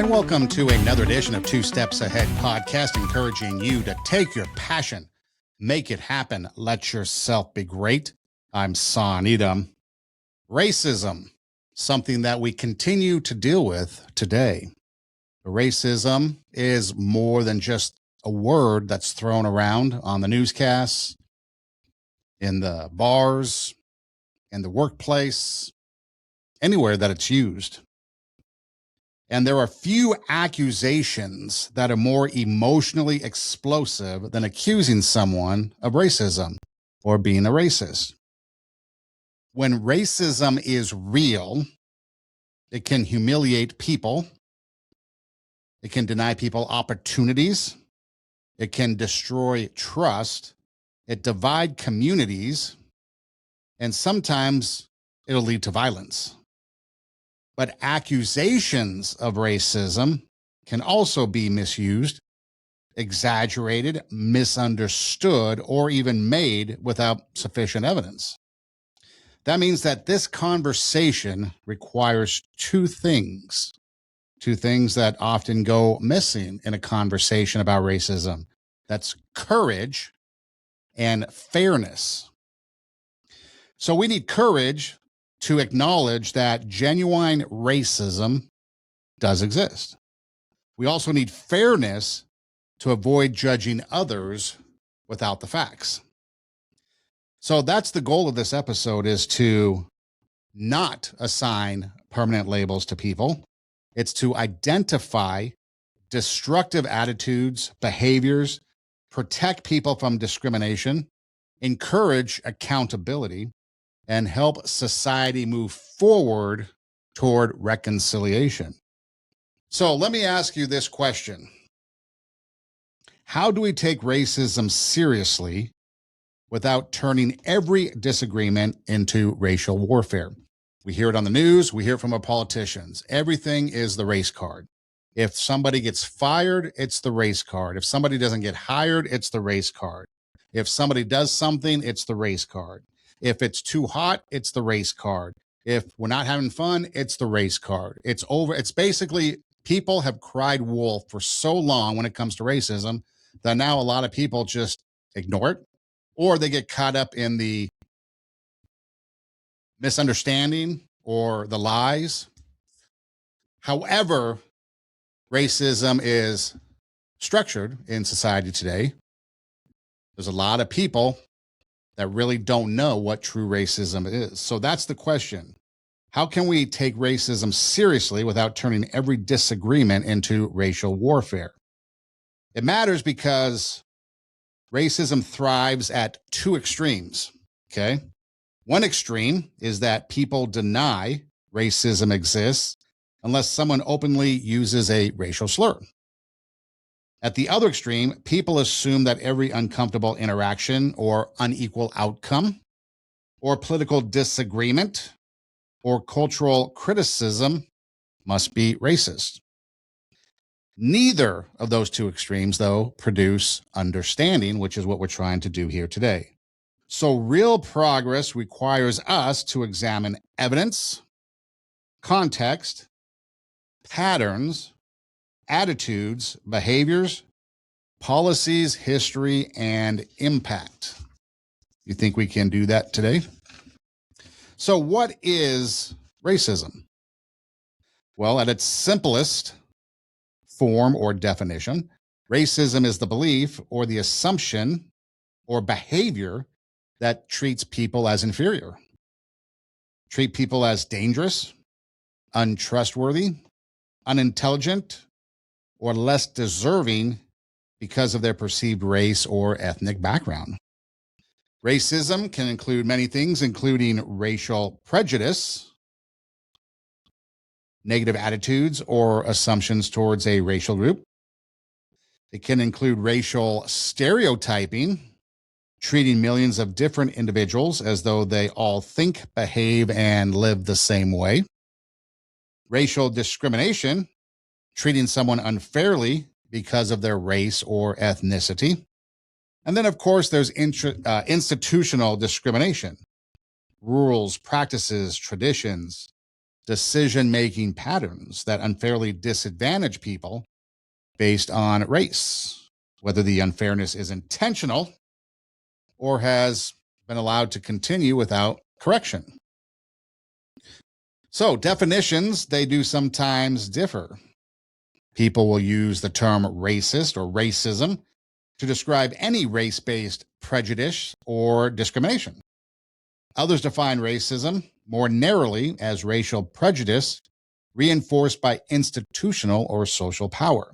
and welcome to another edition of Two Steps Ahead podcast, encouraging you to take your passion, make it happen, let yourself be great. I'm Sonn Eidem. Racism, something that we continue to deal with today. Racism is more than just a word that's thrown around on the newscasts, in the bars, in the workplace, anywhere that it's used. And there are few accusations that are more emotionally explosive than accusing someone of racism or being a racist. When racism is real, it can humiliate people. It can deny people opportunities. It can destroy trust. It divide communities. And sometimes it'll lead to violence. But accusations of racism can also be misused, exaggerated, misunderstood, or even made without sufficient evidence. That means that this conversation requires two things that often go missing in a conversation about racism. That's courage and fairness. So we need courage to acknowledge that genuine racism does exist. We also need fairness to avoid judging others without the facts. So that's the goal of this episode, is to not assign permanent labels to people. It's to identify destructive attitudes, behaviors, protect people from discrimination, encourage accountability, and help society move forward toward reconciliation. So let me ask you this question. How do we take racism seriously without turning every disagreement into racial warfare? We hear it on the news. We hear it from our politicians. Everything is the race card. If somebody gets fired, it's the race card. If somebody doesn't get hired, it's the race card. If somebody does something, it's the race card. If it's too hot, it's the race card. If we're not having fun, it's the race card. It's over. It's basically, people have cried wolf for so long when it comes to racism that now a lot of people just ignore it, or they get caught up in the misunderstanding or the lies. However, racism is structured in society today. There's a lot of people that really don't know what true racism is. So that's the question. How can we take racism seriously without turning every disagreement into racial warfare? It matters because racism thrives at two extremes, okay? One extreme is that people deny racism exists unless someone openly uses a racial slur. At the other extreme, people assume that every uncomfortable interaction or unequal outcome or political disagreement or cultural criticism must be racist. Neither of those two extremes, though, produce understanding, which is what we're trying to do here today. So real progress requires us to examine evidence, context, patterns, attitudes, behaviors, policies, history, and impact. You think we can do that today? So what is racism? Well, at its simplest form or definition, racism is the belief or the assumption or behavior that treats people as inferior, treat people as dangerous, untrustworthy, unintelligent, or less deserving because of their perceived race or ethnic background. Racism can include many things, including racial prejudice, negative attitudes or assumptions towards a racial group. It can include racial stereotyping, treating millions of different individuals as though they all think, behave, and live the same way. Racial discrimination, treating someone unfairly because of their race or ethnicity. And then, of course, there's institutional discrimination, rules, practices, traditions, decision-making patterns that unfairly disadvantage people based on race, whether the unfairness is intentional or has been allowed to continue without correction. So definitions, they do sometimes differ. People will use the term racist or racism to describe any race-based prejudice or discrimination. Others define racism more narrowly as racial prejudice reinforced by institutional or social power.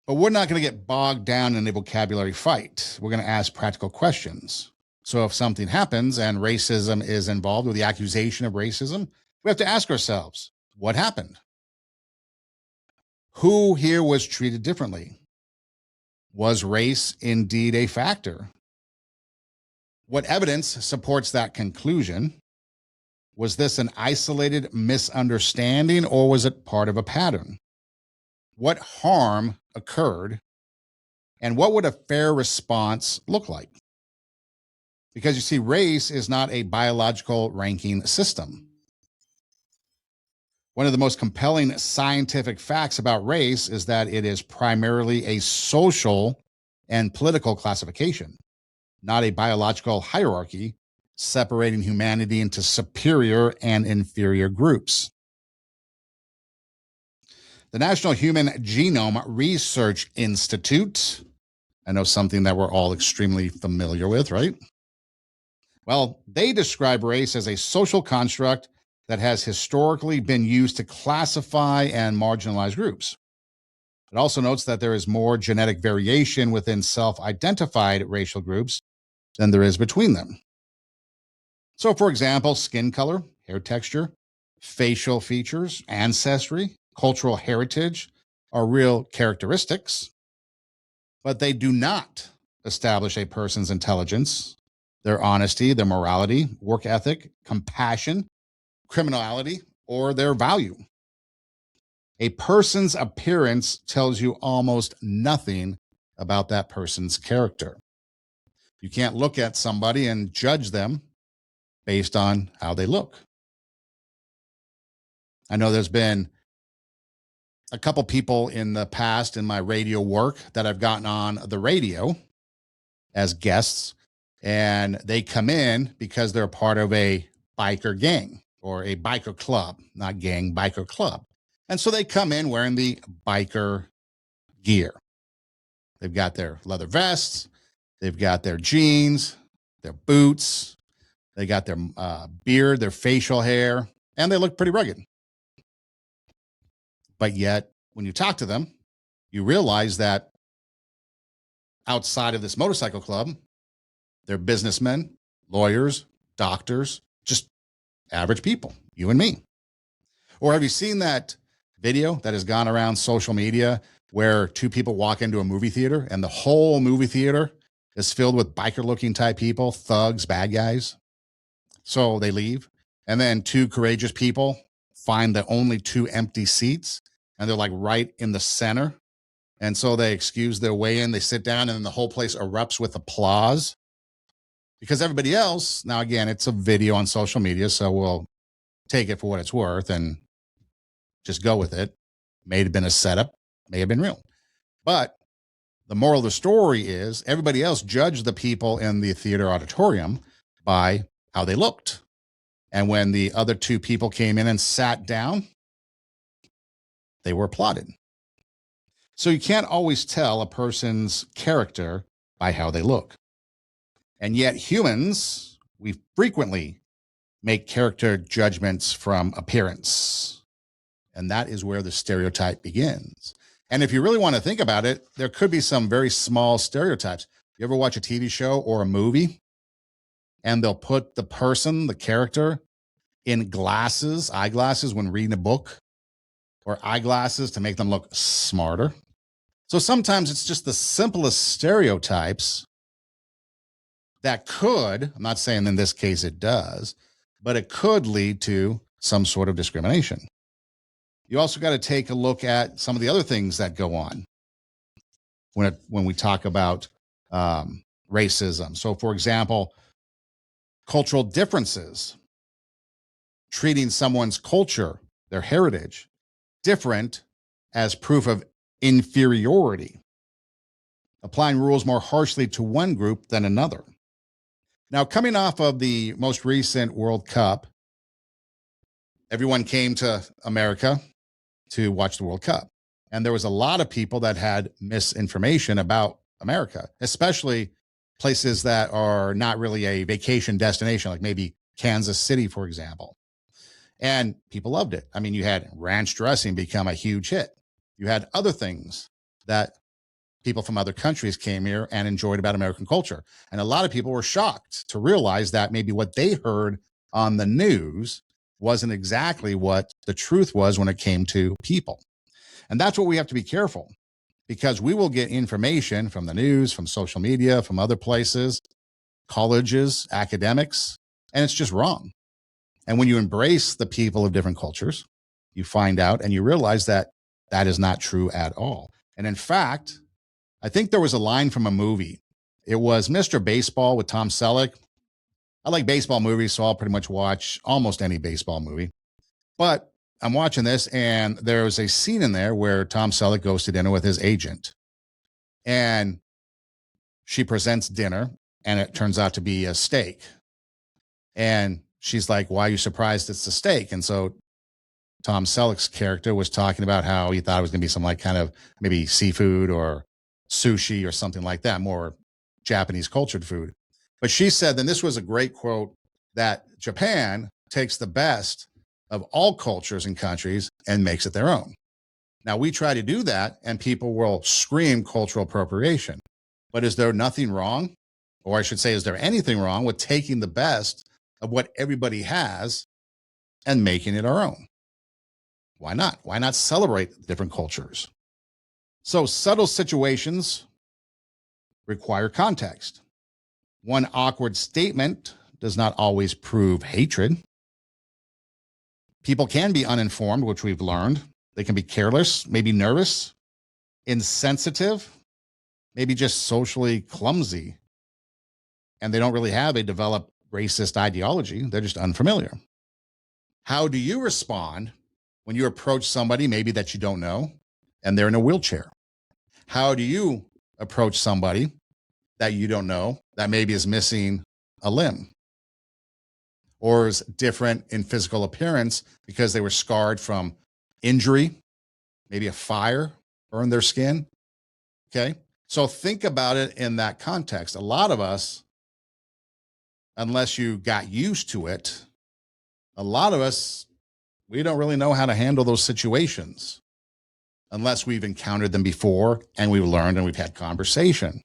But we're not going to get bogged down in a vocabulary fight. We're going to ask practical questions. So if something happens and racism is involved, or the accusation of racism, we have to ask ourselves, what happened? Who here was treated differently? Was race indeed a factor? What evidence supports that conclusion? Was this an isolated misunderstanding, or was it part of a pattern? What harm occurred, and what would a fair response look like? Because you see, race is not a biological ranking system. One of the most compelling scientific facts about race is that it is primarily a social and political classification, not a biological hierarchy separating humanity into superior and inferior groups. The National Human Genome Research Institute, I know something that we're all extremely familiar with, right? Well, they describe race as a social construct that has historically been used to classify and marginalize groups. It also notes that there is more genetic variation within self-identified racial groups than there is between them. So, for example, skin color, hair texture, facial features, ancestry, cultural heritage are real characteristics, but they do not establish a person's intelligence, their honesty, their morality, work ethic, compassion, criminality, or their value. A person's appearance tells you almost nothing about that person's character. You can't look at somebody and judge them based on how they look. I know there's been a couple people in the past in my radio work that I've gotten on the radio as guests, and they come in because they're part of a biker gang or a biker club, not gang, biker club. And so they come in wearing the biker gear. They've got their leather vests, they've got their jeans, their boots, they got their beard, their facial hair, and they look pretty rugged. But yet, when you talk to them, you realize that outside of this motorcycle club, they're businessmen, lawyers, doctors, just average people, you and me. Or have you seen that video that has gone around social media where two people walk into a movie theater and the whole movie theater is filled with biker-looking type people, thugs, bad guys? So they leave, and then two courageous people find the only two empty seats, and they're like right in the center. And so they excuse their way in, they sit down, and then the whole place erupts with applause. Because everybody else, now again, it's a video on social media, so we'll take it for what it's worth and just go with it. May have been a setup, may have been real. But the moral of the story is everybody else judged the people in the theater auditorium by how they looked. And when the other two people came in and sat down, they were applauded. So you can't always tell a person's character by how they look. And yet humans, we frequently make character judgments from appearance. And that is where the stereotype begins. And if you really want to think about it, there could be some very small stereotypes. You ever watch a TV show or a movie and they'll put the person, the character, in glasses, eyeglasses when reading a book, or eyeglasses to make them look smarter? So sometimes it's just the simplest stereotypes that could, I'm not saying in this case it does, but it could lead to some sort of discrimination. You also got to take a look at some of the other things that go on when we talk about racism. So, for example, cultural differences. treating someone's culture, their heritage, different as proof of inferiority, applying rules more harshly to one group than another. Now, coming off of the most recent World Cup, everyone came to America to watch the World Cup. And there was a lot of people that had misinformation about America, especially places that are not really a vacation destination, like maybe Kansas City, for example. And people loved it. I mean, you had ranch dressing become a huge hit. You had other things that people from other countries came here and enjoyed about American culture. And a lot of people were shocked to realize that maybe what they heard on the news wasn't exactly what the truth was when it came to people. And that's what we have to be careful, because we will get information from the news, from social media, from other places, colleges, academics, and it's just wrong. And when you embrace the people of different cultures, you find out and you realize that that is not true at all. And in fact, I think there was a line from a movie. It was Mr. Baseball with Tom Selleck. I like baseball movies, so I'll pretty much watch almost any baseball movie. But I'm watching this, and there's a scene in there where Tom Selleck goes to dinner with his agent. And she presents dinner, and it turns out to be a steak. And she's like, "Why are you surprised it's a steak?" And so Tom Selleck's character was talking about how he thought it was going to be some like kind of maybe seafood or sushi or something like that, more Japanese cultured food. But she said, and this was a great quote, that Japan takes the best of all cultures and countries and makes it their own. Now, we try to do that, and people will scream cultural appropriation. But is there nothing wrong, or I should say, is there anything wrong with taking the best of what everybody has and making it our own? Why not? Why not celebrate different cultures? So subtle situations require context. One awkward statement does not always prove hatred. People can be uninformed, which we've learned. They can be careless, maybe nervous, insensitive, maybe just socially clumsy. And they don't really have a developed racist ideology. They're just unfamiliar. How do you respond when you approach somebody maybe that you don't know and they're in a wheelchair? How do you approach somebody that you don't know that maybe is missing a limb or is different in physical appearance because they were scarred from injury, maybe a fire burned their skin? Okay. So think about it in that context. A lot of us, unless you got used to it, a lot of us, we don't really know how to handle those situations unless we've encountered them before and we've learned and we've had conversation.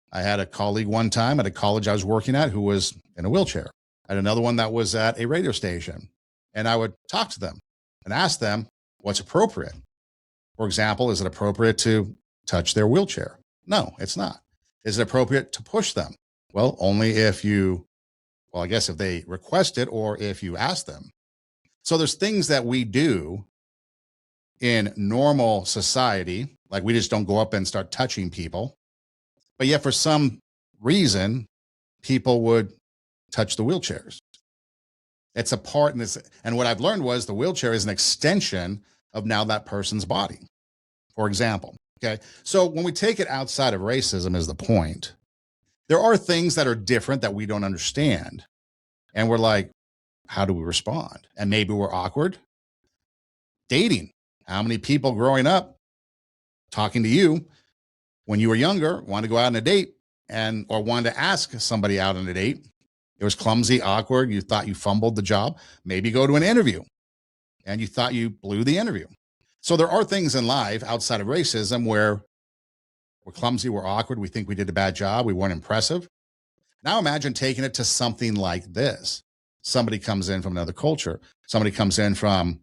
I had a colleague one time at a college I was working at who was in a wheelchair. I had another one that was at a radio station, and I would talk to them and ask them what's appropriate. For example, is it appropriate to touch their wheelchair? No, it's not. Is it appropriate to push them? Well, only if I guess if they request it or if you ask them. So there's things that we do in normal society, like we just don't go up and start touching people. But yet for some reason, people would touch the wheelchairs. It's a part in this. And what I've learned was the wheelchair is an extension of now that person's body, for example. Okay. So when we take it outside of racism is the point, there are things that are different that we don't understand. And we're like, how do we respond? And maybe we're awkward. Dating. How many people growing up talking to you when you were younger wanted to go out on a date or wanted to ask somebody out on a date? It was clumsy, awkward. You thought you fumbled the job. Maybe go to an interview and you thought you blew the interview. So there are things in life outside of racism where we're clumsy, we're awkward, we think we did a bad job, we weren't impressive. Now imagine taking it to something like this. Somebody comes in from another culture. Somebody comes in from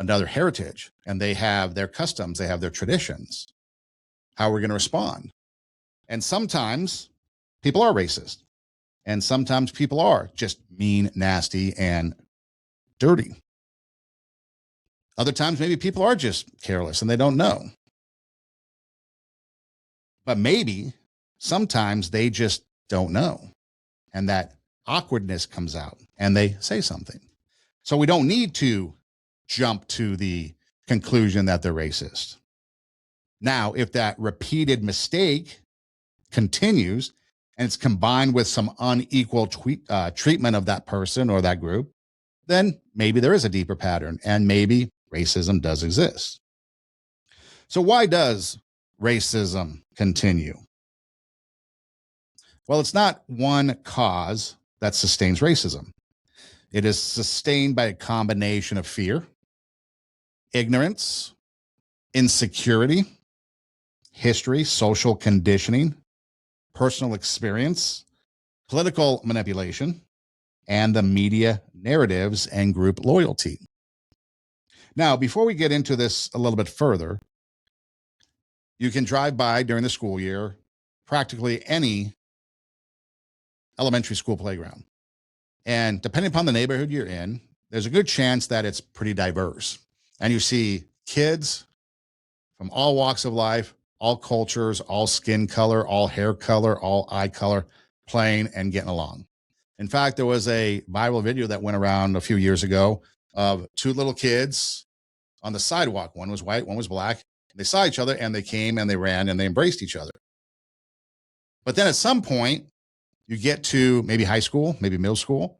another heritage, and they have their customs, they have their traditions. How are we going to respond? And sometimes people are racist, and sometimes people are just mean, nasty, and dirty. Other times, maybe people are just careless and they don't know. But maybe sometimes they just don't know. And that awkwardness comes out and they say something. So we don't need to jump to the conclusion that they're racist. Now, if that repeated mistake continues and it's combined with some unequal treatment of that person or that group, then maybe there is a deeper pattern and maybe racism does exist. So why does racism continue? Well, it's not one cause that sustains racism. It is sustained by a combination of fear, ignorance, insecurity, history, social conditioning, personal experience, political manipulation, and the media narratives and group loyalty. Now, before we get into this a little bit further, you can drive by during the school year practically any elementary school playground. And depending upon the neighborhood you're in, there's a good chance that it's pretty diverse. And you see kids from all walks of life, all cultures, all skin color, all hair color, all eye color, playing and getting along. In fact, there was a viral video that went around a few years ago of two little kids on the sidewalk. One was white, one was black. They saw each other and they came and they ran and they embraced each other. But then at some point, you get to maybe high school, maybe middle school,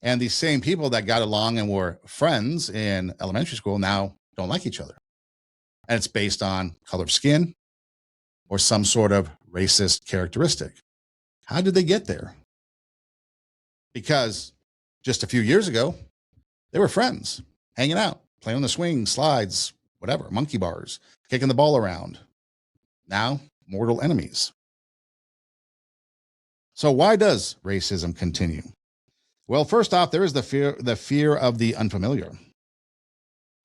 and these same people that got along and were friends in elementary school now don't like each other. And it's based on color of skin or some sort of racist characteristic. How did they get there? Because just a few years ago, they were friends, hanging out, playing on the swing, slides, whatever, monkey bars, kicking the ball around. Now, mortal enemies. So why does racism continue? Well, first off, there is the fear of the unfamiliar.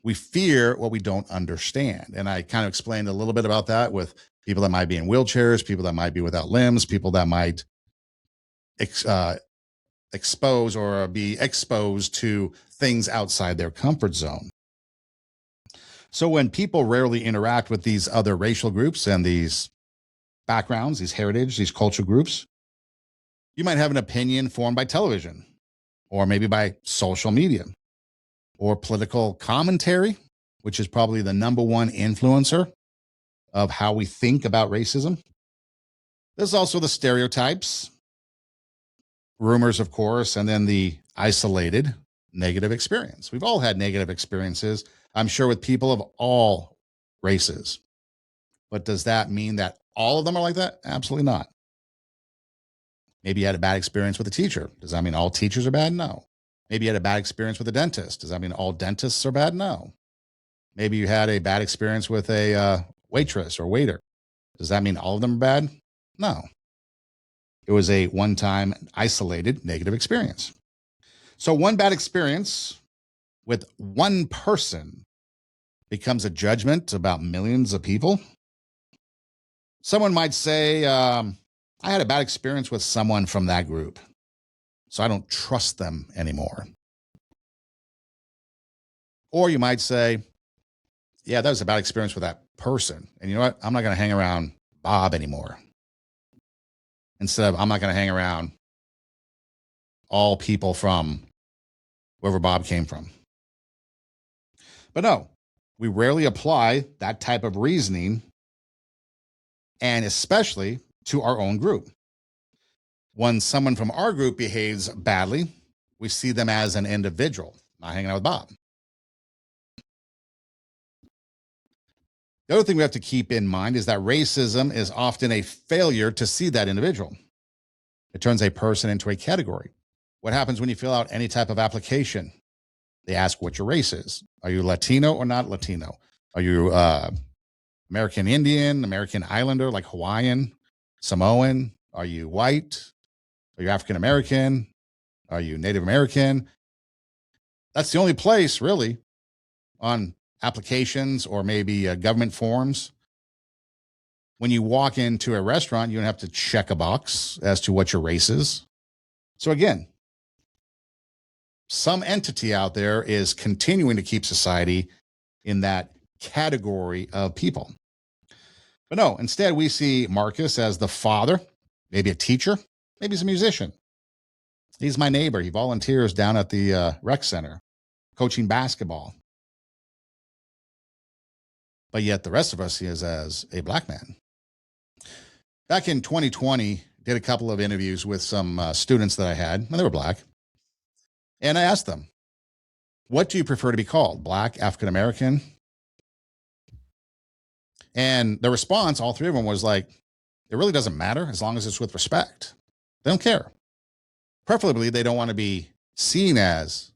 We fear what we don't understand. And I kind of explained a little bit about that with people that might be in wheelchairs, people that might be without limbs, people that might expose or be exposed to things outside their comfort zone. So when people rarely interact with these other racial groups and these backgrounds, these heritage, these cultural groups, you might have an opinion formed by television or maybe by social media or political commentary, which is probably the number one influencer of how we think about racism. There's also the stereotypes, rumors, of course, and then the isolated negative experience. We've all had negative experiences, I'm sure, with people of all races. But does that mean that all of them are like that? Absolutely not. Maybe you had a bad experience with a teacher. Does that mean all teachers are bad? No. Maybe you had a bad experience with a dentist. Does that mean all dentists are bad? No. Maybe you had a bad experience with a waitress or waiter. Does that mean all of them are bad? No. It was a one-time isolated negative experience. So one bad experience with one person becomes a judgment about millions of people. Someone might say, I had a bad experience with someone from that group, so I don't trust them anymore. Or you might say, yeah, that was a bad experience with that person. And you know what? I'm not going to hang around Bob anymore. Instead of, I'm not going to hang around all people from wherever Bob came from. But no, we rarely apply that type of reasoning, and especially to our own group. When someone from our group behaves badly, we see them as an individual, not hanging out with Bob. The other thing we have to keep in mind is that racism is often a failure to see that individual. It turns a person into a category. What happens when you fill out any type of application? They ask what your race is. Are you Latino or not Latino? Are you American Indian, American Islander, like Hawaiian, Samoan? Are you white? Are you African American? Are you Native American? That's the only place, really, on applications or maybe government forms. When you walk into a restaurant, you don't have to check a box as to what your race is. So again, some entity out there is continuing to keep society in that category of people. But no, instead we see Marcus as the father, maybe a teacher, maybe he's a musician. He's my neighbor. He volunteers down at the rec center. coaching basketball. But yet the rest of us see us as a black man. Back in 2020, did a couple of interviews with some students that I had, and they were black. And I asked them, what do you prefer to be called? Black, African American? And the response, all three of them, was like, it really doesn't matter as long as it's with respect. They don't care. Preferably, they don't want to be seen as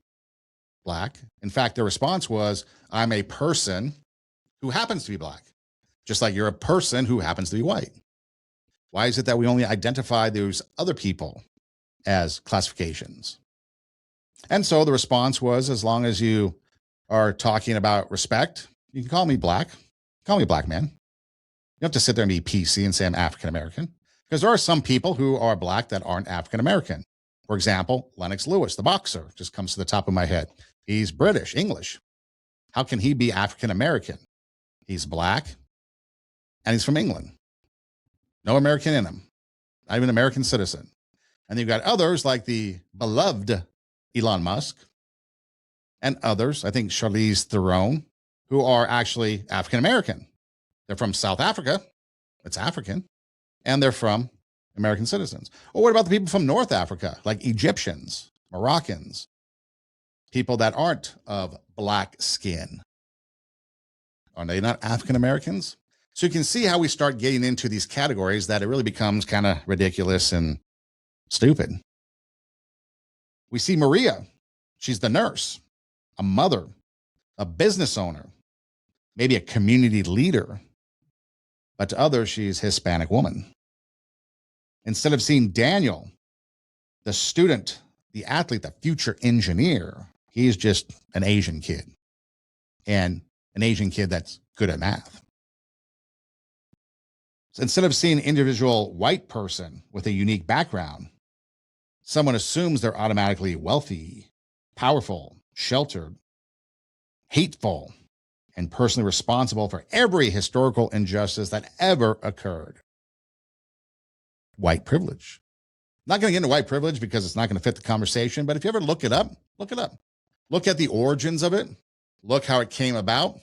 black. In fact, their response was, I'm a person who happens to be black, just like you're a person who happens to be white. Why is it that we only identify those other people as classifications? And so the response was, as long as you are talking about respect, you can call me black, call me a black man. You don't have to sit there and be PC and say I'm African American, because there are some people who are black that aren't African American. For example, Lennox Lewis, the boxer, just comes to the top of my head. He's British, English. How can he be African American? He's black and he's from England. No American in him, not even an American citizen. And you've got others like the beloved Elon Musk and others, I think Charlize Theron, who are actually African American. They're from South Africa. It's African. And they're from American citizens. Or what about the people from North Africa, like Egyptians, Moroccans, people that aren't of black skin? Are they not African Americans? So you can see how we start getting into these categories that it really becomes kind of ridiculous and stupid. We see Maria. She's the nurse, a mother, a business owner, maybe a community leader. But to others, she's a Hispanic woman. Instead of seeing Daniel, the student, the athlete, the future engineer, he's just an Asian kid, and an Asian kid that's good at math. So instead of seeing an individual white person with a unique background, someone assumes they're automatically wealthy, powerful, sheltered, hateful, and personally responsible for every historical injustice that ever occurred. White privilege. I'm not going to get into white privilege because it's not going to fit the conversation, but if you ever look it up, look it up. Look at the origins of it. Look how it came about,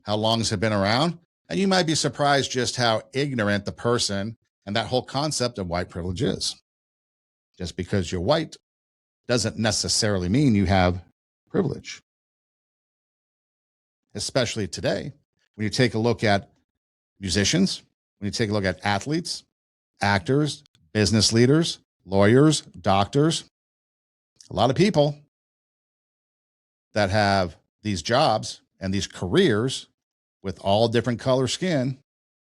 how long it's been around, and you might be surprised just how ignorant the person and that whole concept of white privilege is. Just because you're white doesn't necessarily mean you have privilege. Especially today, when you take a look at musicians, when you take a look at athletes, actors, business leaders, lawyers, doctors, a lot of people that have these jobs and these careers with all different color skin,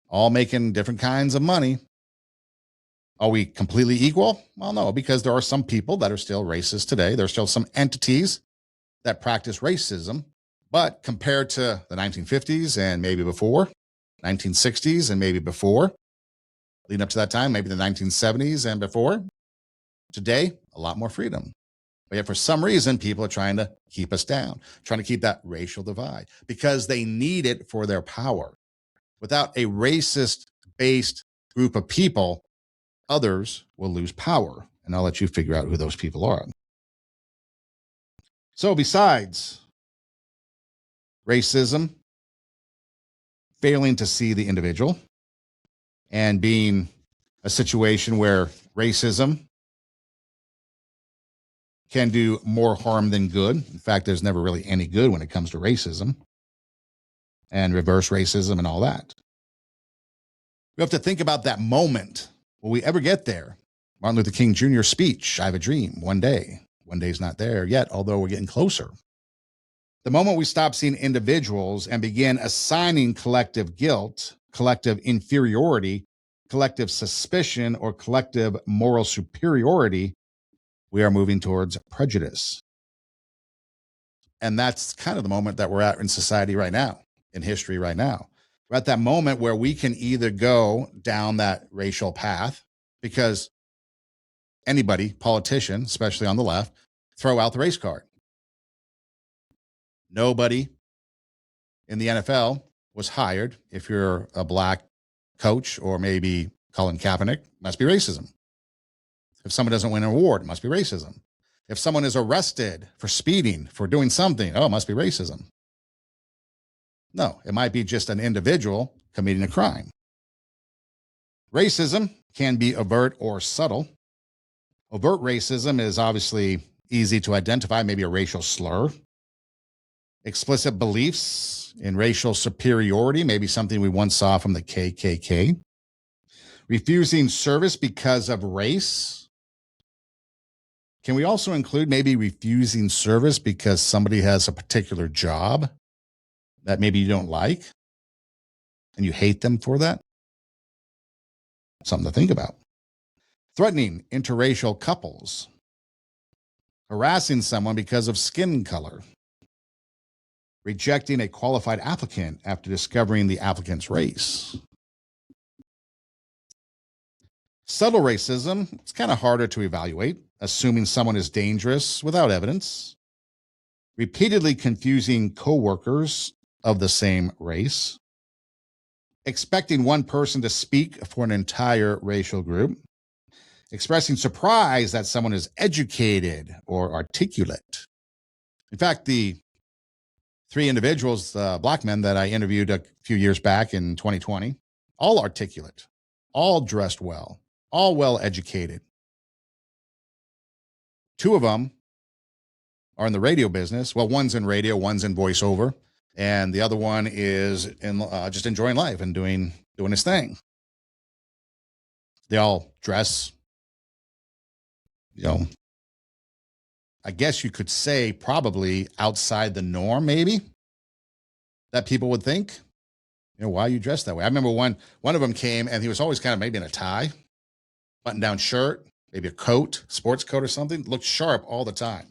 all making different kinds of money. Are we completely equal? Well, no, because there are some people that are still racist today. There are still some entities that practice racism, but compared to the 1950s and maybe before, 1960s and maybe before, leading up to that time, maybe the 1970s and before, today, a lot more freedom. But yet for some reason, people are trying to keep us down, trying to keep that racial divide because they need it for their power. Without a racist-based group of people, others will lose power. And I'll let you figure out who those people are. So besides racism, failing to see the individual, and being a situation where racism can do more harm than good. In fact, there's never really any good when it comes to racism and reverse racism and all that. We have to think about that moment. Will we ever get there? Martin Luther King Jr. speech, I have a dream, one day. One day's not there yet, although we're getting closer. The moment we stop seeing individuals and begin assigning collective guilt, collective inferiority, collective suspicion, or collective moral superiority, we are moving towards prejudice. And that's kind of the moment that we're at in society right now, in history right now. We're at that moment where we can either go down that racial path because anybody, politician, especially on the left, throw out the race card. Nobody in the NFL was hired if you're a black coach or maybe Colin Kaepernick, must be racism. If someone doesn't win an award, it must be racism. If someone is arrested for speeding, for doing something, oh, it must be racism. No, it might be just an individual committing a crime. Racism can be overt or subtle. Overt racism is obviously easy to identify, maybe a racial slur. Explicit beliefs in racial superiority, maybe something we once saw from the KKK. Refusing service because of race. Can we also include maybe refusing service because somebody has a particular job that maybe you don't like and you hate them for that? Something to think about. Threatening interracial couples. Harassing someone because of skin color. Rejecting a qualified applicant after discovering the applicant's race. Subtle racism, it's kind of harder to evaluate, assuming someone is dangerous without evidence. Repeatedly confusing coworkers of the same race. Expecting one person to speak for an entire racial group. Expressing surprise that someone is educated or articulate. In fact, the three individuals, black men that I interviewed a few years back in 2020, all articulate, all dressed well, all well educated. Two of them are in the radio business. Well, one's in radio, one's in voiceover, and the other one is in just enjoying life and doing his thing. They all dress, I guess you could say probably outside the norm, maybe, that people would think. Why are you dressed that way? I remember one of them came and he was always kind of maybe in a tie, button-down shirt, maybe a coat, sports coat or something, looked sharp all the time.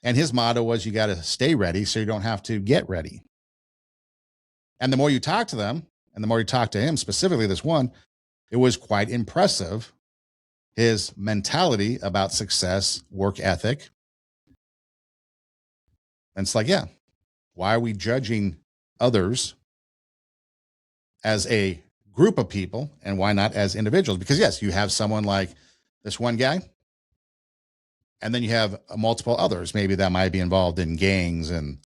And his motto was, you got to stay ready so you don't have to get ready. And the more you talk to them, and the more you talk to him, specifically this one, it was quite impressive. His mentality about success, work ethic. And it's like, yeah, why are we judging others as a group of people and why not as individuals? Because yes, you have someone like this one guy, and then you have multiple others, maybe that might be involved in gangs and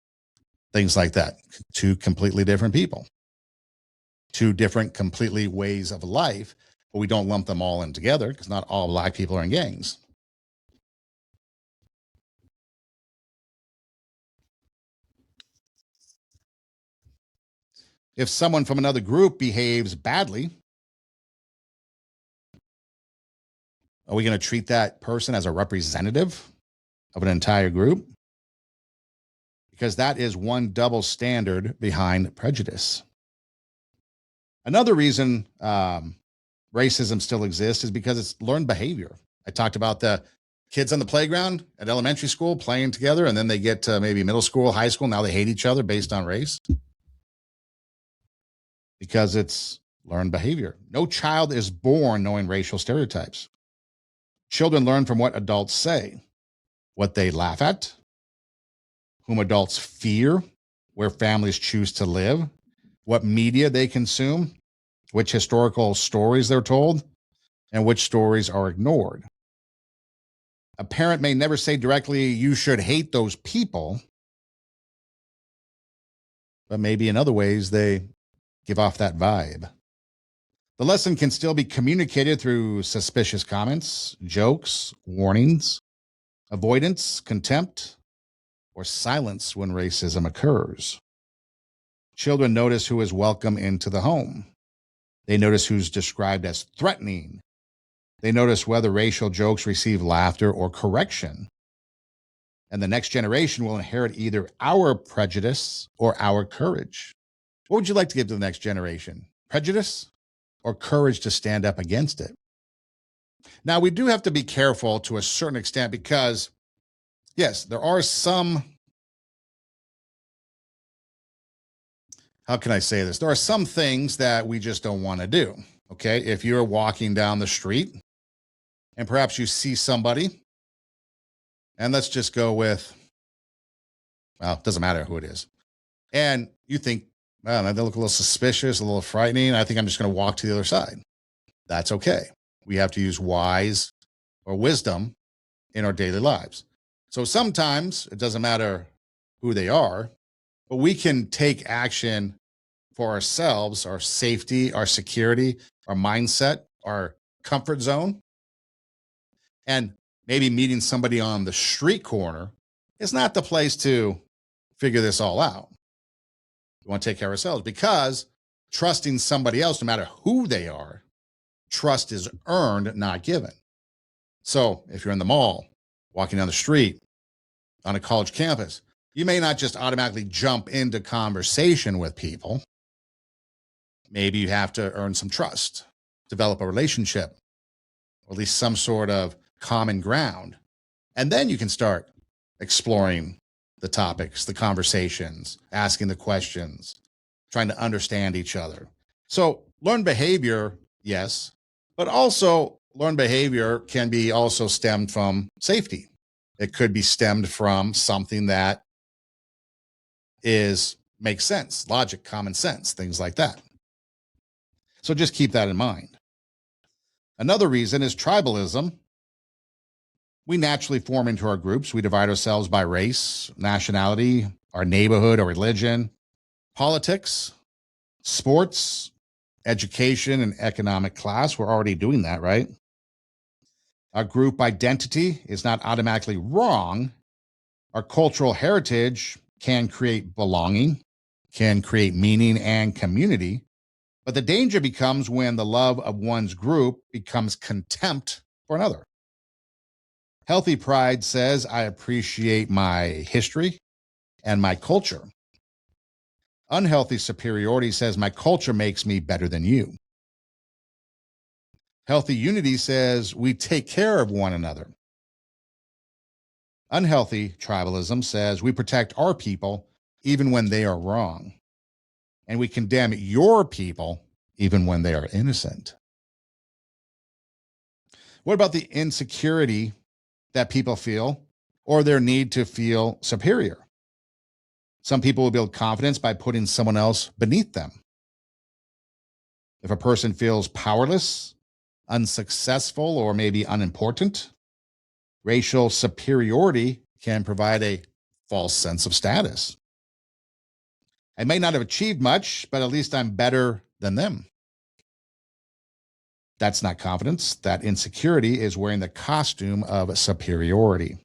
things like that. Two completely different people, two different completely ways of life, but we don't lump them all in together because not all black people are in gangs. If someone from another group behaves badly, are we going to treat that person as a representative of an entire group? Because that is one double standard behind prejudice. Another reason racism still exists is because it's learned behavior. I talked about the kids on the playground at elementary school playing together, and then they get to maybe middle school, high school. Now they hate each other based on race because it's learned behavior. No child is born knowing racial stereotypes. Children learn from what adults say, what they laugh at, whom adults fear, where families choose to live, what media they consume, which historical stories they're told, and which stories are ignored. A parent may never say directly, you should hate those people, but maybe in other ways they give off that vibe. The lesson can still be communicated through suspicious comments, jokes, warnings, avoidance, contempt, or silence when racism occurs. Children notice who is welcome into the home. They notice who's described as threatening. They notice whether racial jokes receive laughter or correction. And the next generation will inherit either our prejudice or our courage. What would you like to give to the next generation? Prejudice or courage to stand up against it? Now, we do have to be careful to a certain extent because, yes, there are some, how can I say this? There are some things that we just don't want to do, okay? If you're walking down the street and perhaps you see somebody, and let's just go with, well, it doesn't matter who it is, and you think, well, they look a little suspicious, a little frightening. I think I'm just going to walk to the other side. That's okay. We have to use wise or wisdom in our daily lives. So sometimes it doesn't matter who they are, but we can take action for ourselves, our safety, our security, our mindset, our comfort zone. And maybe meeting somebody on the street corner is not the place to figure this all out. We want to take care of ourselves because trusting somebody else, no matter who they are, trust is earned, not given. So if you're in the mall, walking down the street, on a college campus, you may not just automatically jump into conversation with people. Maybe you have to earn some trust, develop a relationship, or at least some sort of common ground. And then you can start exploring the topics, the conversations, asking the questions, trying to understand each other. So learned behavior, yes, but also learned behavior can be also stemmed from safety. It could be stemmed from something that makes sense, logic, common sense, things like that. So just keep that in mind. Another reason is tribalism. We naturally form into our groups. We divide ourselves by race, nationality, our neighborhood or religion, politics, sports, education, and economic class. We're already doing that, right? Our group identity is not automatically wrong. Our cultural heritage can create belonging, can create meaning and community. But the danger becomes when the love of one's group becomes contempt for another. Healthy pride says, I appreciate my history and my culture. Unhealthy superiority says, my culture makes me better than you. Healthy unity says, we take care of one another. Unhealthy tribalism says, we protect our people even when they are wrong. And we condemn your people even when they are innocent. What about the insecurity that people feel or their need to feel superior? Some people will build confidence by putting someone else beneath them. If a person feels powerless, unsuccessful, or maybe unimportant, racial superiority can provide a false sense of status. I may not have achieved much, but at least I'm better than them. That's not confidence. That insecurity is wearing the costume of superiority.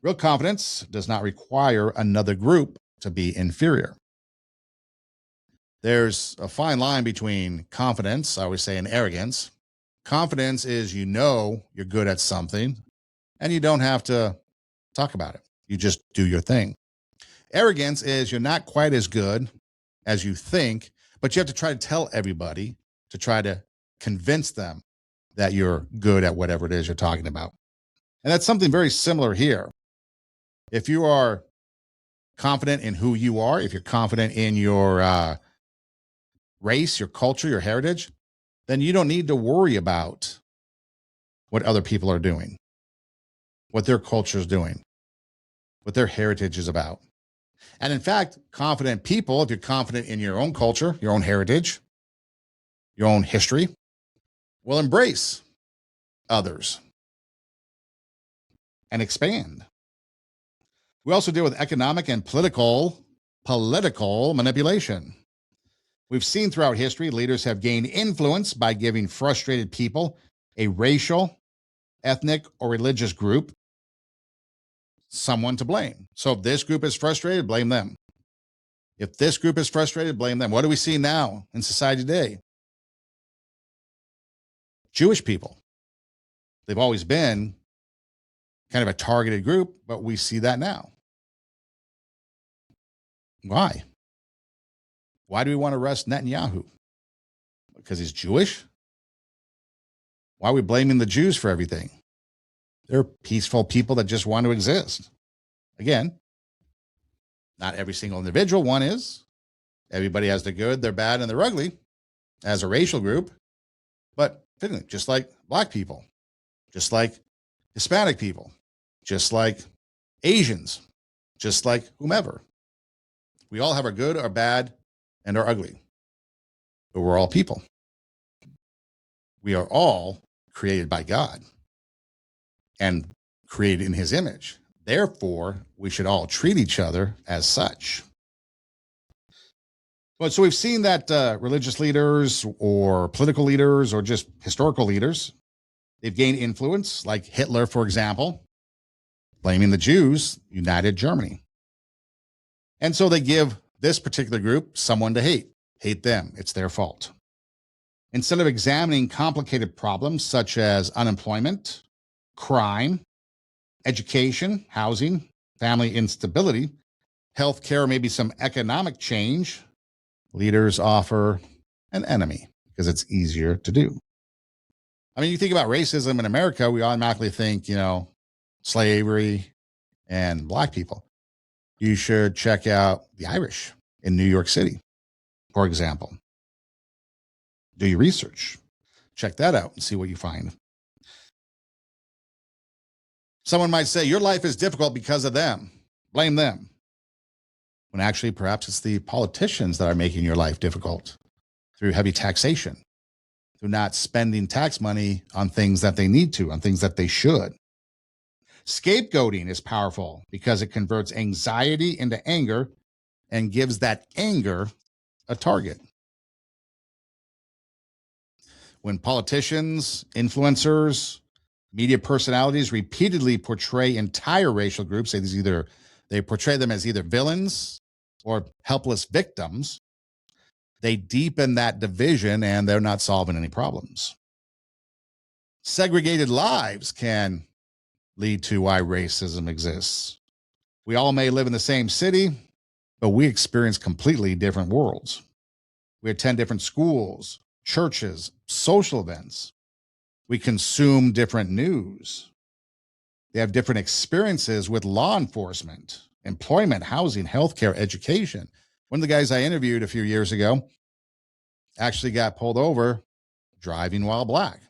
Real confidence does not require another group to be inferior. There's a fine line between confidence, I always say, and arrogance. Confidence is you know you're good at something and you don't have to talk about it. You just do your thing. Arrogance is you're not quite as good as you think, but you have to try to tell everybody to try to convince them that you're good at whatever it is you're talking about. And that's something very similar here. If you are confident in who you are, if you're confident in your race, your culture, your heritage, then you don't need to worry about what other people are doing, what their culture is doing, what their heritage is about. And in fact, confident people, if you're confident in your own culture, your own heritage, your own history, will embrace others and expand. We also deal with economic and political manipulation. We've seen throughout history, leaders have gained influence by giving frustrated people a racial, ethnic, or religious group someone to blame. So if this group is frustrated, blame them. If this group is frustrated, blame them. What do we see now in society today? Jewish people. They've always been kind of a targeted group, but we see that now. Why? Why do we want to arrest Netanyahu? Because he's Jewish? Why are we blaming the Jews for everything? They're peaceful people that just want to exist. Again, not every single individual one is. Everybody has the good, their bad, and their ugly as a racial group. But just like Black people, just like Hispanic people, just like Asians, just like whomever. We all have our good, our bad, and our ugly. But we're all people. We are all created by God and created in his image. Therefore, we should all treat each other as such. But so we've seen that religious leaders or political leaders or just historical leaders, they've gained influence, like Hitler, for example, blaming the Jews, united Germany. And so they give this particular group someone to hate them. It's their fault. Instead of examining complicated problems such as unemployment, crime, education, housing, family instability, healthcare, maybe some economic change, leaders offer an enemy because it's easier to do. I mean, you think about racism in America, we automatically think, slavery and black people. You should check out the Irish in New York City, for example. Do your research. Check that out and see what you find. Someone might say, your life is difficult because of them. Blame them. When actually, perhaps it's the politicians that are making your life difficult through heavy taxation, through not spending tax money on things that they need to, on things that they should. Scapegoating is powerful because it converts anxiety into anger and gives that anger a target. When politicians, influencers, media personalities repeatedly portray entire racial groups, they portray them as either villains or helpless victims, they deepen that division and they're not solving any problems. Segregated lives can lead to why racism exists. We all may live in the same city, but we experience completely different worlds. We attend different schools, churches, social events. We consume different news. They have different experiences with law enforcement, employment, housing, healthcare, education. One of the guys I interviewed a few years ago actually got pulled over driving while black.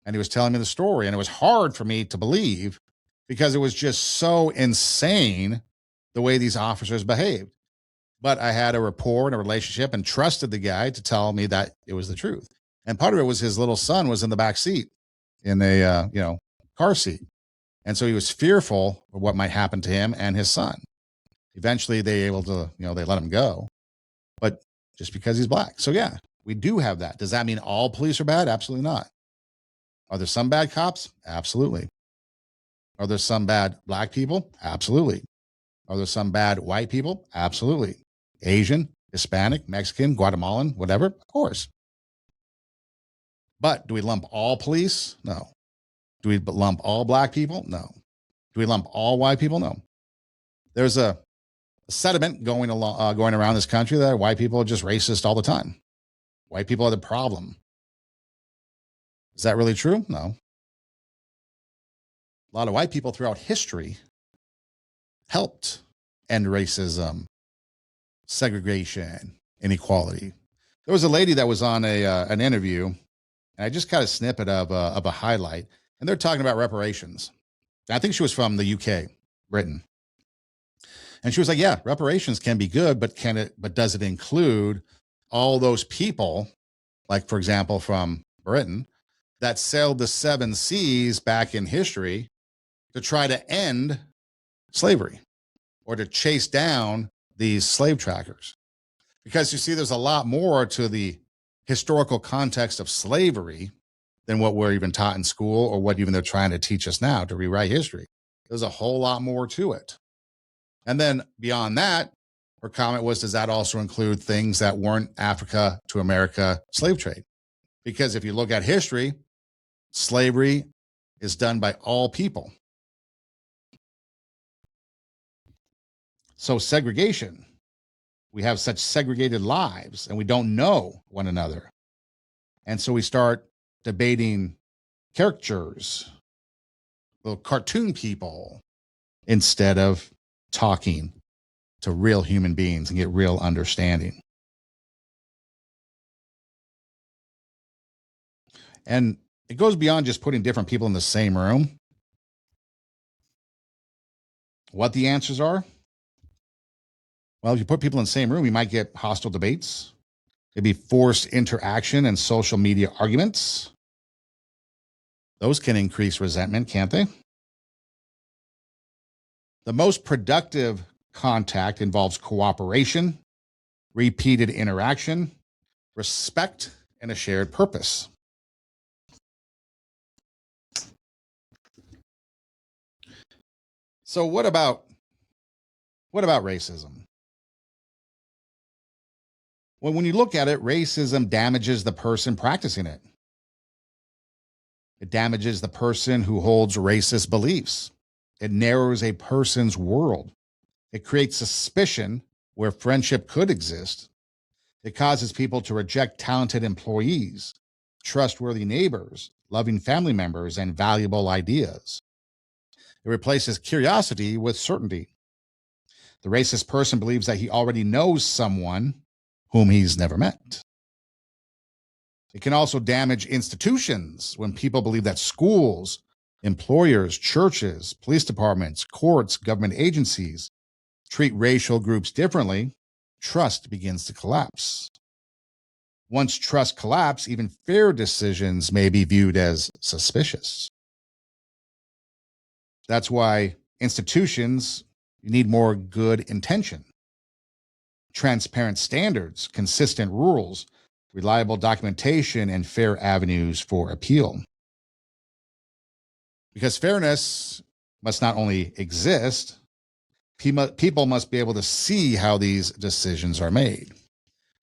And he was telling me the story, and it was hard for me to believe because it was just so insane the way these officers behaved. But I had a rapport and a relationship and trusted the guy to tell me that it was the truth. And part of it was his little son was in the back seat in a car seat. And so he was fearful of what might happen to him and his son. Eventually they let him go, but just because he's black. So yeah, we do have that. Does that mean all police are bad? Absolutely not. Are there some bad cops? Absolutely. Are there some bad black people? Absolutely. Are there some bad white people? Absolutely. Asian, Hispanic, Mexican, Guatemalan, whatever? Of course. But do we lump all police? No. Do we lump all black people? No. Do we lump all white people? No. There's a sentiment going around this country that white people are just racist all the time. White people are the problem. Is that really true? No. A lot of white people throughout history helped end racism, segregation, inequality. There was a lady that was on an interview, and I just got a snippet of a highlight, and they're talking about reparations. And I think she was from the UK, Britain. And she was like, yeah, reparations can be good, but does it include all those people, like, for example, from Britain, that sailed the 7 seas back in history to try to end slavery or to chase down these slave trackers? Because you see, there's a lot more to the historical context of slavery than what we're even taught in school or what even they're trying to teach us now to rewrite history. There's a whole lot more to it. And then beyond that, her comment was, does that also include things that weren't Africa to America slave trade? Because if you look at history, slavery is done by all people. So segregation, we have such segregated lives and we don't know one another. And so we start debating caricatures, little cartoon people, instead of talking to real human beings and get real understanding. And it goes beyond just putting different people in the same room. What the answers are? Well, if you put people in the same room, you might get hostile debates, maybe forced interaction and social media arguments. Those can increase resentment, can't they? The most productive contact involves cooperation, repeated interaction, respect, and a shared purpose. So what about racism? Well, when you look at it, racism damages the person practicing it. It damages the person who holds racist beliefs. It narrows a person's world. It creates suspicion where friendship could exist. It causes people to reject talented employees, trustworthy neighbors, loving family members, and valuable ideas. It replaces curiosity with certainty. The racist person believes that he already knows someone whom he's never met. It can also damage institutions when people believe that schools, employers, churches, police departments, courts, government agencies treat racial groups differently. Trust begins to collapse. Once trust collapses, even fair decisions may be viewed as suspicious. That's why institutions need more good intention, transparent standards, consistent rules, reliable documentation, and fair avenues for appeal. Because fairness must not only exist, people must be able to see how these decisions are made.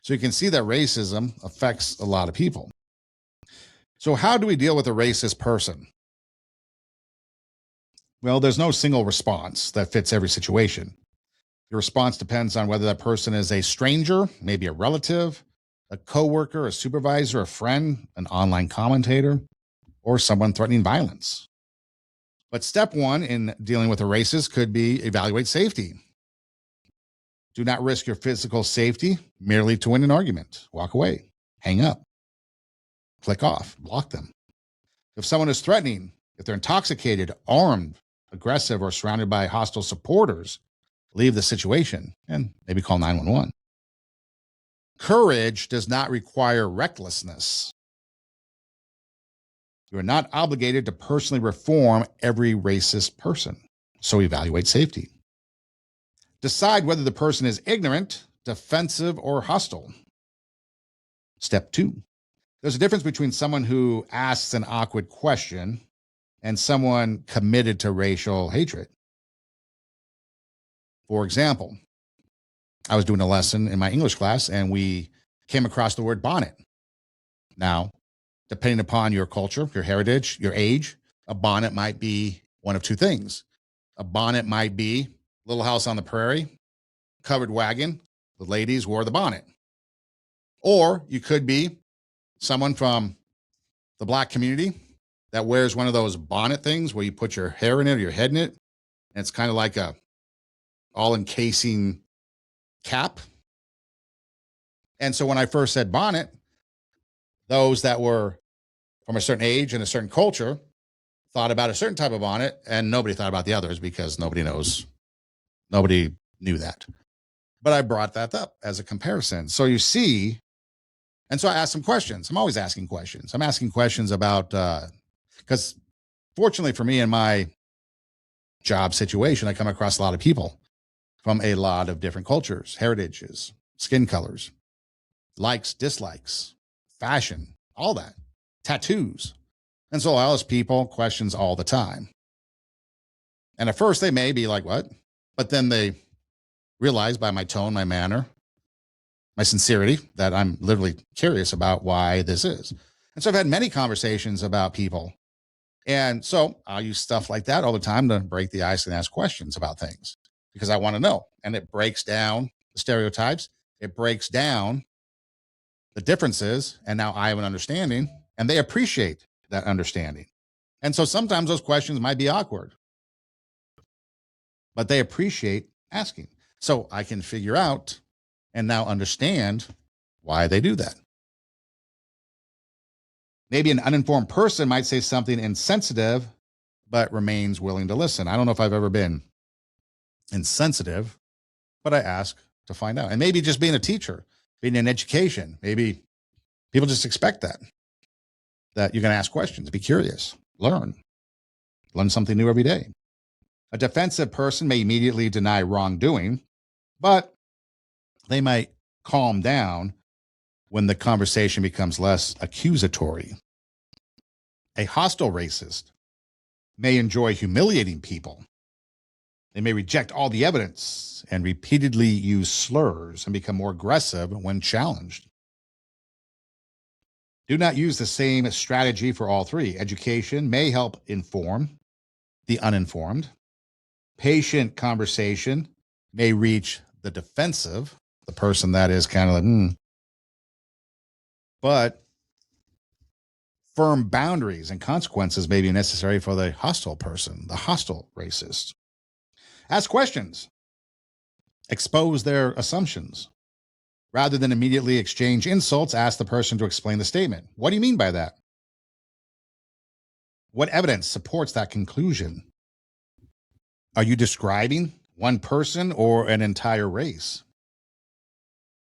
So you can see that racism affects a lot of people. So how do we deal with a racist person? Well, there's no single response that fits every situation. Your response depends on whether that person is a stranger, maybe a relative, a coworker, a supervisor, a friend, an online commentator, or someone threatening violence. But step one in dealing with a racist could be evaluate safety. Do not risk your physical safety merely to win an argument. Walk away, hang up, click off, block them. If someone is threatening, if they're intoxicated, armed, aggressive, or surrounded by hostile supporters, leave the situation and maybe call 911. Courage does not require recklessness. You are not obligated to personally reform every racist person, so evaluate safety. Decide whether the person is ignorant, defensive, or hostile. Step two, there's a difference between someone who asks an awkward question and someone committed to racial hatred. For example, I was doing a lesson in my English class and we came across the word bonnet. Now, depending upon your culture, your heritage, your age, a bonnet might be one of two things. A bonnet might be Little House on the Prairie, covered wagon, the ladies wore the bonnet. Or you could be someone from the Black community that wears one of those bonnet things where you put your hair in it or your head in it, and it's kind of like a all-encasing cap. And so when I first said bonnet, those that were from a certain age and a certain culture thought about a certain type of bonnet, and nobody thought about the others because nobody knew that. But I brought that up as a comparison. So you see, and so I asked some questions. I'm always asking questions. I'm asking questions about, because fortunately for me in my job situation, I come across a lot of people from a lot of different cultures, heritages, skin colors, likes, dislikes, fashion, all that, tattoos. And so I ask people questions all the time. And at first they may be like, what? But then they realize by my tone, my manner, my sincerity, that I'm literally curious about why this is. And so I've had many conversations about people. And so I'll use stuff like that all the time to break the ice and ask questions about things because I want to know. And it breaks down the stereotypes. It breaks down the differences. And now I have an understanding and they appreciate that understanding. And so sometimes those questions might be awkward, but they appreciate asking. So I can figure out and now understand why they do that. Maybe an uninformed person might say something insensitive, but remains willing to listen. I don't know if I've ever been insensitive, but I ask to find out. And maybe just being a teacher, being in education, maybe people just expect that you're going to ask questions, be curious, learn something new every day. A defensive person may immediately deny wrongdoing, but they might calm down when the conversation becomes less accusatory. A hostile racist may enjoy humiliating people. They may reject all the evidence and repeatedly use slurs and become more aggressive when challenged. Do not use the same strategy for all three. Education may help inform the uninformed. Patient conversation may reach the defensive, the person that is kind of like, but firm boundaries and consequences may be necessary for the hostile person, the hostile racist. Ask questions. Expose their assumptions. Rather than immediately exchange insults, ask the person to explain the statement. What do you mean by that? What evidence supports that conclusion? Are you describing one person or an entire race?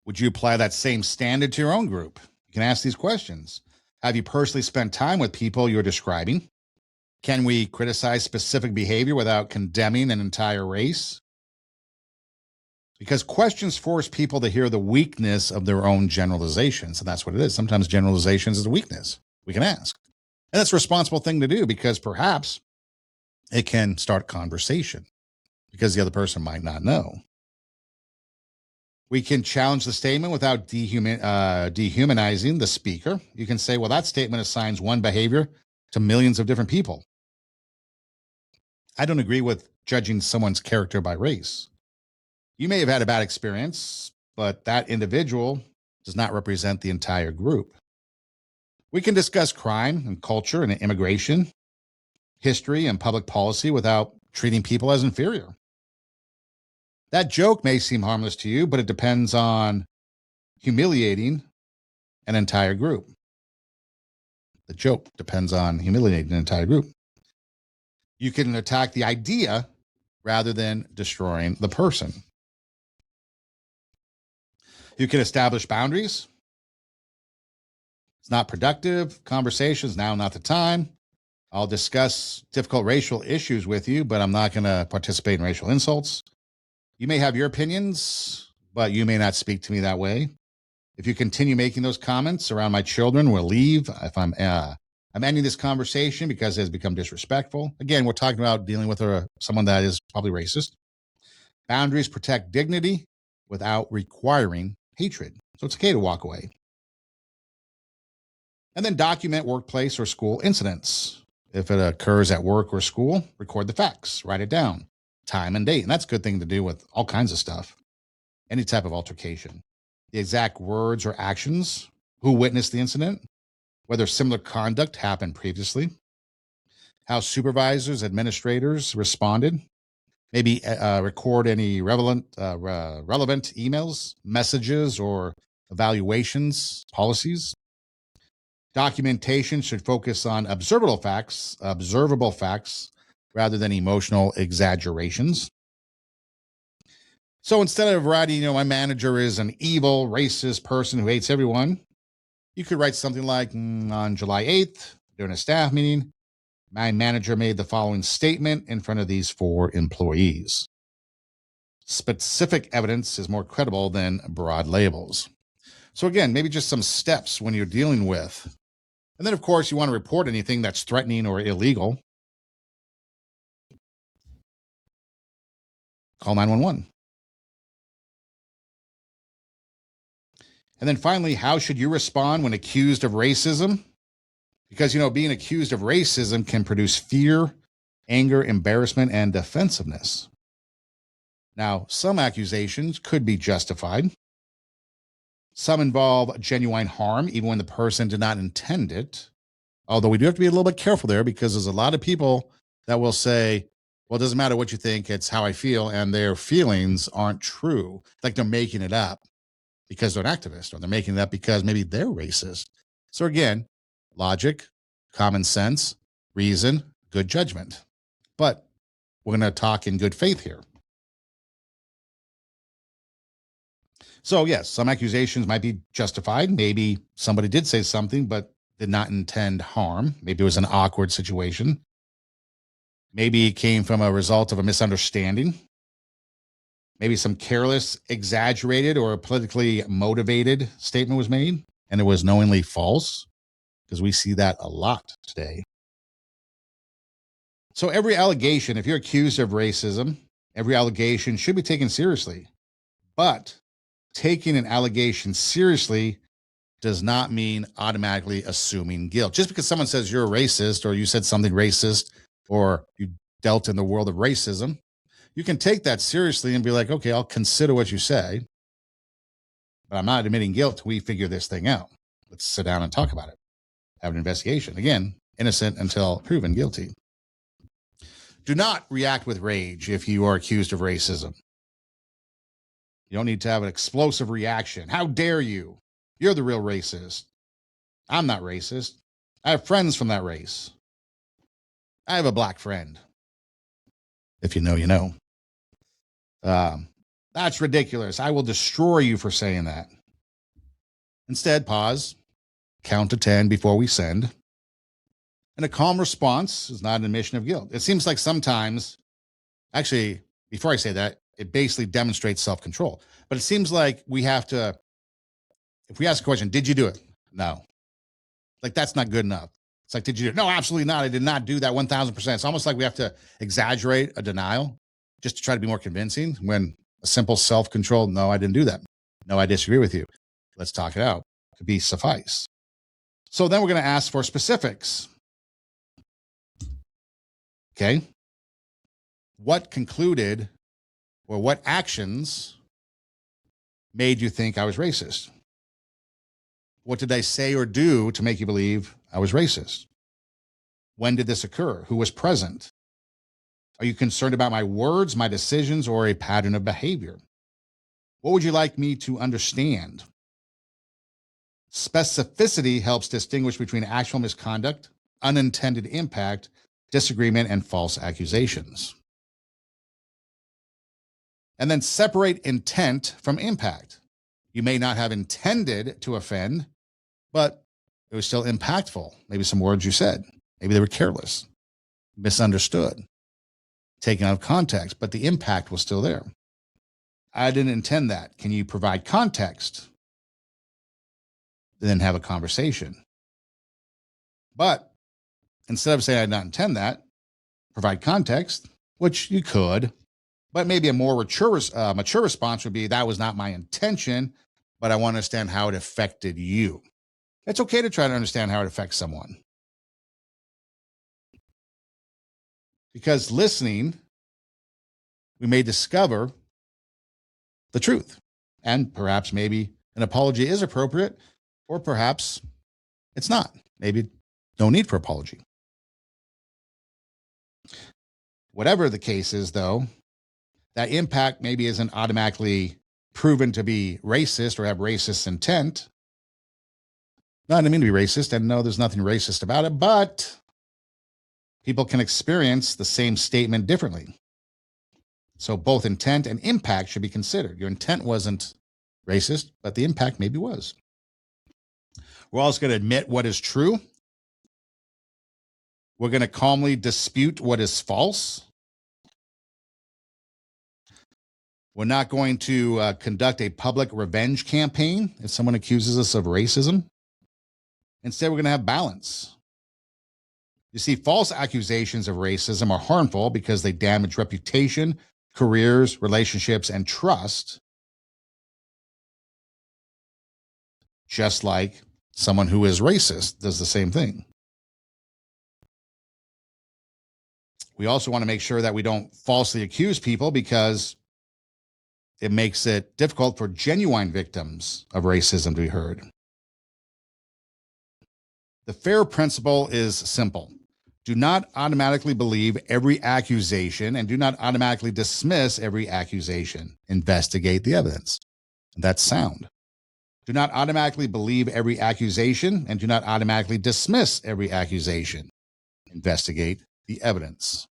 Would you apply that same standard to your own group? You can ask these questions. Have you personally spent time with people you're describing? Can we criticize specific behavior without condemning an entire race? Because questions force people to hear the weakness of their own generalizations. And that's what it is. Sometimes generalizations is a weakness. We can ask. And that's a responsible thing to do because perhaps it can start conversation because the other person might not know. We can challenge the statement without dehumanizing the speaker. You can say, well, that statement assigns one behavior to millions of different people. I don't agree with judging someone's character by race. You may have had a bad experience, but that individual does not represent the entire group. We can discuss crime and culture and immigration, history and public policy without treating people as inferior. That joke may seem harmless to you, but it depends on humiliating an entire group. The joke depends on humiliating an entire group. You can attack the idea rather than destroying the person. You can establish boundaries. It's not productive. Conversations, now not the time. I'll discuss difficult racial issues with you, but I'm not going to participate in racial insults. You may have your opinions, but you may not speak to me that way. If you continue making those comments around my children, we'll leave. If I'm ending this conversation because it has become disrespectful. Again, we're talking about dealing with someone that is probably racist. Boundaries protect dignity without requiring hatred. So it's okay to walk away. And then document workplace or school incidents. If it occurs at work or school, record the facts, write it down, time and date. And that's a good thing to do with all kinds of stuff. Any type of altercation. The exact words or actions, who witnessed the incident, whether similar conduct happened previously, how supervisors, administrators responded, maybe record any relevant emails, messages, or evaluations, policies. Documentation should focus on observable facts rather than emotional exaggerations. So instead of writing, my manager is an evil, racist person who hates everyone, you could write something like, on July 8th, during a staff meeting, my manager made the following statement in front of these 4 employees. Specific evidence is more credible than broad labels. So again, maybe just some steps when you're dealing with. And then, of course, you want to report anything that's threatening or illegal. Call 911. And then finally, how should you respond when accused of racism? Because, being accused of racism can produce fear, anger, embarrassment, and defensiveness. Now, some accusations could be justified. Some involve genuine harm, even when the person did not intend it. Although we do have to be a little bit careful there because there's a lot of people that will say, well, it doesn't matter what you think, it's how I feel, and their feelings aren't true. Like they're making it up because they're an activist, or they're making it up because maybe they're racist. So again, logic, common sense, reason, good judgment. But we're going to talk in good faith here. So yes, some accusations might be justified. Maybe somebody did say something, but did not intend harm. Maybe it was an awkward situation. Maybe it came from a result of a misunderstanding. Maybe some careless, exaggerated, or politically motivated statement was made, and it was knowingly false, because we see that a lot today. So every allegation, if you're accused of racism, every allegation should be taken seriously. But taking an allegation seriously does not mean automatically assuming guilt. Just because someone says you're a racist or you said something racist or you dealt in the world of racism, you can take that seriously and be like, okay, I'll consider what you say, but I'm not admitting guilt till we figure this thing out. Let's sit down and talk about it. Have an investigation. Again, innocent until proven guilty. Do not react with rage if you are accused of racism. You don't need to have an explosive reaction. How dare you? You're the real racist. I'm not racist. I have friends from that race. I have a black friend. If you know, you know. That's ridiculous. I will destroy you for saying that. Instead, pause, count to 10 before we send. And a calm response is not an admission of guilt. It seems like sometimes, actually, before I say that, it basically demonstrates self-control. But it seems like we have to, if we ask a question, did you do it? No. Like, that's not good enough. It's like, did you do it? No, absolutely not. I did not do that 1,000%. It's almost like we have to exaggerate a denial just to try to be more convincing, when a simple self-control, no, I didn't do that. No, I disagree with you. Let's talk it out. Could be suffice. So then we're going to ask for specifics. Okay. What concluded or what actions made you think I was racist? What did I say or do to make you believe I was racist? When did this occur? Who was present? Are you concerned about my words, my decisions, or a pattern of behavior? What would you like me to understand? Specificity helps distinguish between actual misconduct, unintended impact, disagreement, and false accusations. And then separate intent from impact. You may not have intended to offend, but it was still impactful. Maybe some words you said, maybe they were careless, misunderstood, taken out of context, but the impact was still there. I didn't intend that. Can you provide context? Then have a conversation. But instead of saying I did not intend that, provide context, which you could, but maybe a more mature response would be, that was not my intention, but I want to understand how it affected you. It's okay to try to understand how it affects someone. Because listening, we may discover the truth. And perhaps maybe an apology is appropriate, or perhaps it's not. Maybe no need for apology. Whatever the case is, though, that impact maybe isn't automatically proven to be racist or have racist intent. No, I didn't mean to be racist, and no, there's nothing racist about it, but people can experience the same statement differently. So both intent and impact should be considered. Your intent wasn't racist, but the impact maybe was. We're also going to admit what is true. We're going to calmly dispute what is false. We're not going to conduct a public revenge campaign if someone accuses us of racism. Instead, we're going to have balance. You see, false accusations of racism are harmful because they damage reputation, careers, relationships, and trust. Just like someone who is racist does the same thing. We also want to make sure that we don't falsely accuse people, because it makes it difficult for genuine victims of racism to be heard. The FAIR principle is simple. Do not automatically believe every accusation, and do not automatically dismiss every accusation. Investigate the evidence. That's sound. Do not automatically believe every accusation, and do not automatically dismiss every accusation. Investigate the evidence.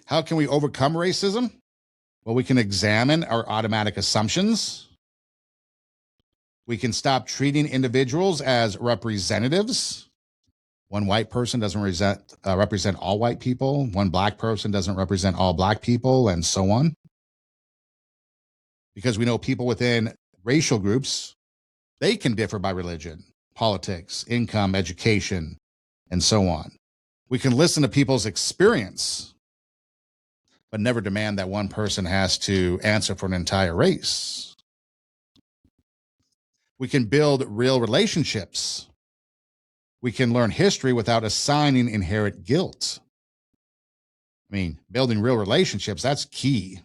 How can we overcome racism? Well, we can examine our automatic assumptions. We can stop treating individuals as representatives. One white person doesn't represent all white people. One black person doesn't represent all black people, and so on. Because we know people within racial groups, they can differ by religion, politics, income, education, and so on. We can listen to people's experience, but never demand that one person has to answer for an entire race. We can build real relationships. We can learn history without assigning inherent guilt. I mean, building real relationships, that's key.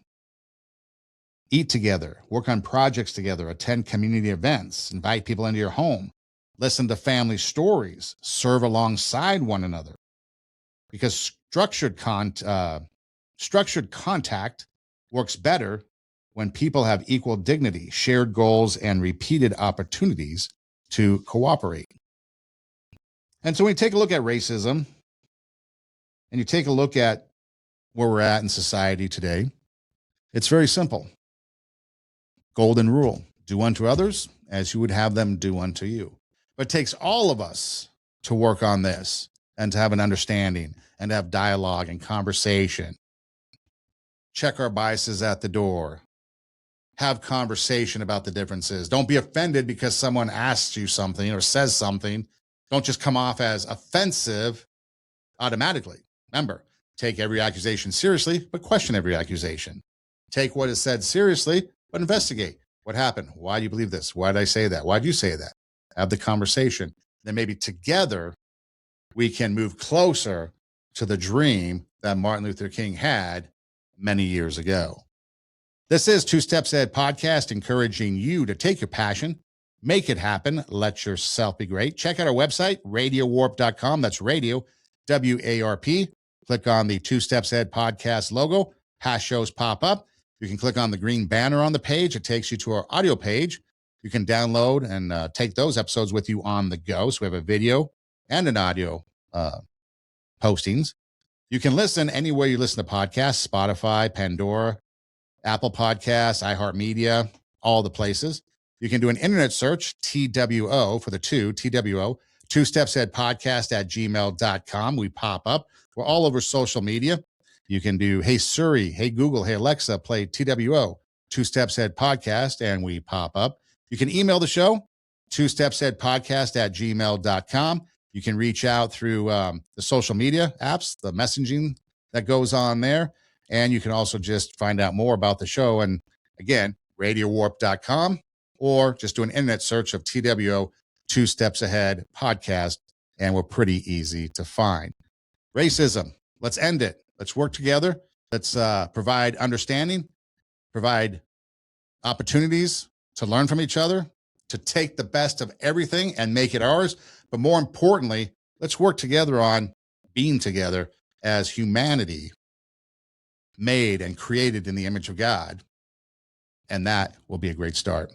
Eat together, work on projects together, attend community events, invite people into your home, listen to family stories, serve alongside one another. Because structured contact works better when people have equal dignity, shared goals, and repeated opportunities to cooperate. And so when you take a look at racism and you take a look at where we're at in society today, it's very simple. Golden rule: do unto others as you would have them do unto you. But it takes all of us to work on this and to have an understanding and to have dialogue and conversation. Check our biases at the door. Have conversation about the differences. Don't be offended because someone asks you something or says something. Don't just come off as offensive automatically. Remember, take every accusation seriously, but question every accusation. Take what is said seriously, but investigate. What happened? Why do you believe this? Why did I say that? Why did you say that? Have the conversation. Then maybe together we can move closer to the dream that Martin Luther King had many years ago. This is Two Steps Ahead podcast, encouraging you to take your passion, make it happen, let yourself be great. Check out our website, radiowarp.com. That's radio, W-A-R-P. Click on the Two Steps Ahead podcast logo. Past shows pop up. You can click on the green banner on the page. It takes you to our audio page. You can download and take those episodes with you on the go. So we have a video and an audio postings. You can listen anywhere you listen to podcasts: Spotify, Pandora, Apple Podcasts, iHeartMedia, all the places. You can do an internet search, TWO for the two, TWO, Two Steps Ahead Podcast at gmail.com. We pop up. We're all over social media. You can do, hey Siri, hey Google, hey Alexa, play TWO, Two Steps Ahead Podcast, and we pop up. You can email the show, Two Steps Ahead Podcast at gmail.com. You can reach out through the social media apps, the messaging that goes on there. And you can also just find out more about the show. And again, radiowarp.com, or just do an internet search of TWO, Two Steps Ahead Podcast, and we're pretty easy to find. Racism, let's end it. Let's work together. Let's provide understanding, provide opportunities to learn from each other, to take the best of everything and make it ours. But more importantly, let's work together on being together as humanity, made and created in the image of God. And that will be a great start.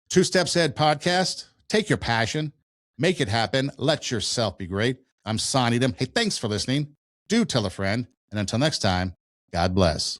Two Steps Ahead podcast. Take your passion, make it happen, let yourself be great. I'm Sonn Eidem. Hey, thanks for listening. Do tell a friend. And until next time, God bless.